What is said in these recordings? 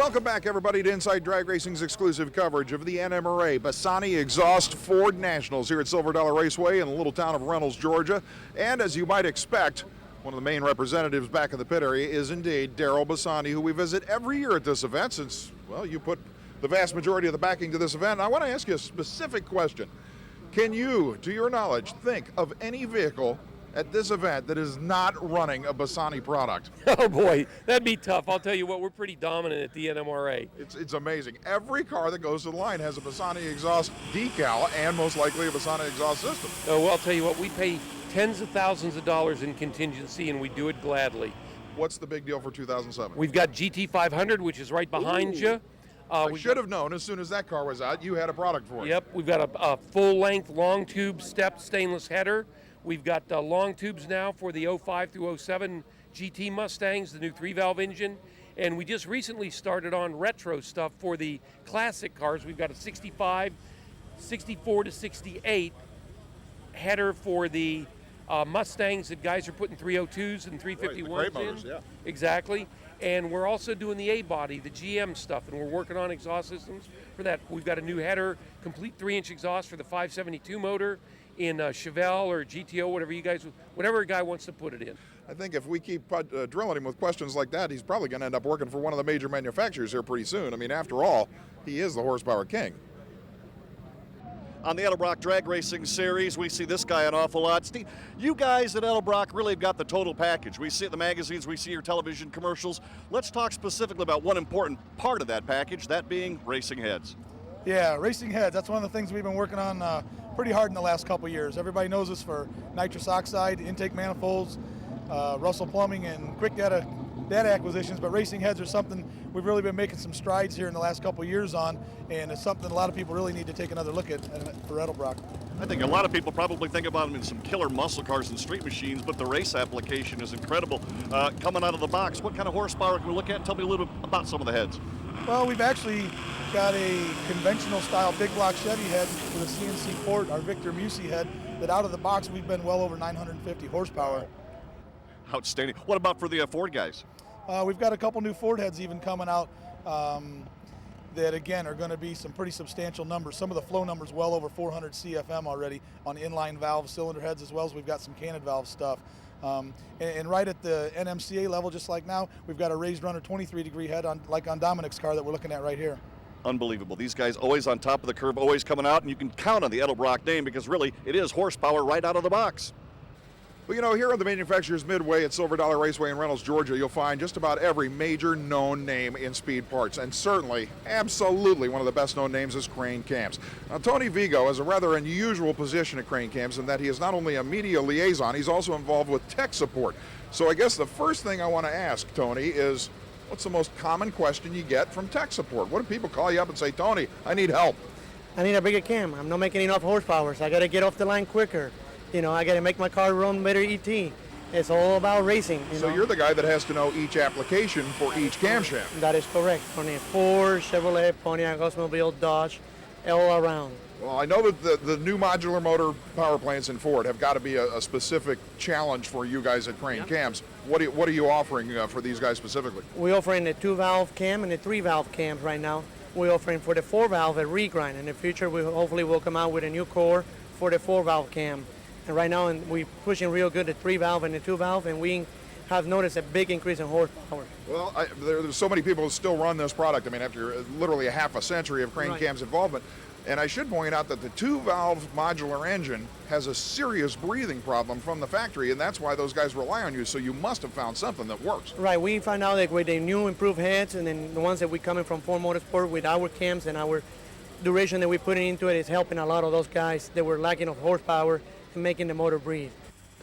Welcome back, everybody, to Inside Drag Racing's exclusive coverage of the NMRA Bassani Exhaust Ford Nationals here at Silver Dollar Raceway in the little town of Reynolds, Georgia. And as you might expect, one of the main representatives back in the pit area is indeed Daryl Bassani, who we visit every year at this event since, well, you put the vast majority of the backing to this event. And I want to ask you a specific question. Can you, to your knowledge, think of any vehicle at this event that is not running a Bassani product? Oh boy, that'd be tough. I'll tell you what, we're pretty dominant at the NMRA. It's amazing. Every car that goes to the line has a Bassani exhaust decal and most likely a Bassani exhaust system. Oh, well, I'll tell you what, we pay tens of thousands of dollars in contingency and we do it gladly. What's the big deal for 2007? We've got GT500, which is right behind you. I should have known as soon as that car was out, you had a product for it. Yep, we've got a full-length, long-tube stepped stainless header. We've got long tubes now for the 05 through 07 GT Mustangs, the new 3-valve engine. And we just recently started on retro stuff for the classic cars. We've got a 65, 64 to 68 header for the Mustangs that guys are putting 302s and 351s right, the motors, in. yeah. Exactly. And we're also doing the A-body, the GM stuff, and we're working on exhaust systems for that. We've got a new header, complete 3-inch exhaust for the 572 motor in Chevelle or GTO, whatever a guy wants to put it in. I think if we keep drilling him with questions like that, he's probably going to end up working for one of the major manufacturers here pretty soon. I mean, after all, he is the horsepower king. On the Edelbrock Drag Racing Series, we see this guy an awful lot. Steve, you guys at Edelbrock really have got the total package. We see it in the magazines, we see your television commercials. Let's talk specifically about one important part of that package, that being racing heads. Yeah, racing heads. That's one of the things we've been working on pretty hard in the last couple years. Everybody knows us for nitrous oxide, intake manifolds, Russell Plumbing, and quick data acquisitions, but racing heads are something we've really been making some strides here in the last couple years on, and it's something a lot of people really need to take another look at for Edelbrock. I think a lot of people probably think about them in some killer muscle cars and street machines, but the race application is incredible. Coming out of the box, what kind of horsepower can we look at? Tell me a little bit about some of the heads. Well, we've actually got a conventional style big block Chevy head with a CNC port, our Victor Musi head, that out of the box we've been well over 950 horsepower. Outstanding. What about for the Ford guys? We've got a couple new Ford heads even coming out that, again, are going to be some pretty substantial numbers. Some of the flow numbers well over 400 CFM already on inline valve cylinder heads, as well as we've got some canted valve stuff. And right at the NMCA level, just like now, we've got a raised runner 23-degree head like on Dominic's car that we're looking at right here. Unbelievable. These guys always on top of the curve, always coming out, and you can count on the Edelbrock name because really it is horsepower right out of the box. Well, you know, here on the Manufacturers Midway at Silver Dollar Raceway in Reynolds, Georgia, you'll find just about every major known name in speed parts, and certainly, absolutely, one of the best known names is Crane Cams. Now, Tony Vigo has a rather unusual position at Crane Cams in that he is not only a media liaison, he's also involved with tech support. So I guess the first thing I want to ask, Tony, is what's the most common question you get from tech support? What do people call you up and say, Tony, I need help? I need a bigger cam. I'm not making enough horsepower, so I got to get off the line quicker. You know, I got to make my car run better ET. It's all about racing. So you're the guy that has to know each application for each camshaft. That is correct. On a Ford, Chevrolet, Pontiac, Oldsmobile, Dodge, all around. Well, I know that the new modular motor power plants in Ford have got to be a specific challenge for you guys at Crane Cams. What are you offering for these guys specifically? We're offering a 2-valve cam and a 3-valve cams right now. We're offering for the 4-valve a regrind. In the future, we hopefully will come out with a new core for the 4-valve cam. And right now, we're pushing real good at 3-valve and the 2-valve, and we have noticed a big increase in horsepower. Well, there's so many people who still run this product. I mean, after literally a half a century of Crane Cam's involvement. And I should point out that the 2-valve modular engine has a serious breathing problem from the factory, and that's why those guys rely on you. So you must have found something that works. Right. We found out that with the new improved heads and then the ones that we're coming from Ford Motorsport with our cams and our duration that we're putting into it is helping a lot of those guys that were lacking of horsepower and making the motor breathe.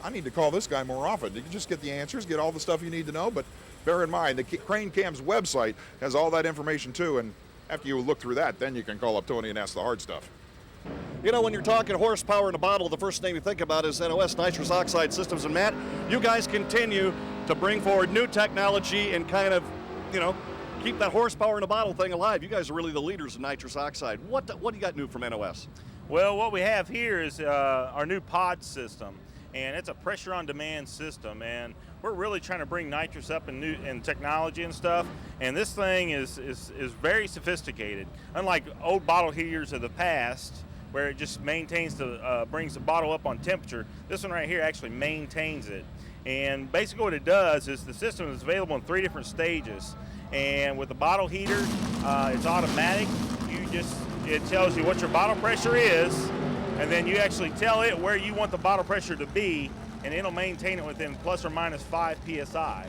I need to call this guy more often. You can just get the answers, get all the stuff you need to know, but bear in mind, the Crane Cam's website has all that information too, and after you look through that, then you can call up Tony and ask the hard stuff. You know, when you're talking horsepower in a bottle, the first thing you think about is NOS, nitrous oxide systems. And Matt, you guys continue to bring forward new technology and kind of, you know, keep that horsepower in a bottle thing alive. You guys are really the leaders in nitrous oxide. What do you got new from NOS? Well, what we have here is our new pod system. and it's a pressure on demand system, and we're really trying to bring nitrous up in technology and stuff, and this thing is very sophisticated. Unlike old bottle heaters of the past where it just maintains brings the bottle up on temperature, this one right here actually maintains it. And basically what it does is the system is available in 3 different stages, and with the bottle heater it's automatic. It tells you what your bottle pressure is, and then you actually tell it where you want the bottle pressure to be, and it'll maintain it within plus or minus 5 psi,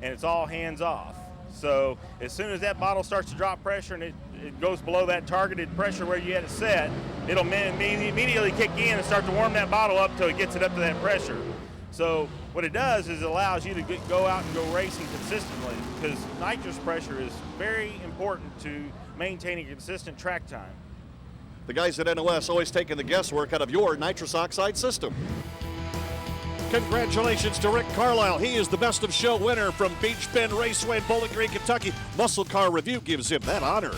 and it's all hands off. So as soon as that bottle starts to drop pressure and it goes below that targeted pressure where you had it set, it'll immediately kick in and start to warm that bottle up till it gets it up to that pressure. So what it does is it allows you to go out and go racing consistently, because nitrous pressure is very important to maintaining consistent track time. The guys at NOS always taking the guesswork out of your nitrous oxide system. Congratulations to Rick Carlisle. He is the Best of Show winner from Beach Bend Raceway in Bowling Green, Kentucky. Muscle Car Review gives him that honor.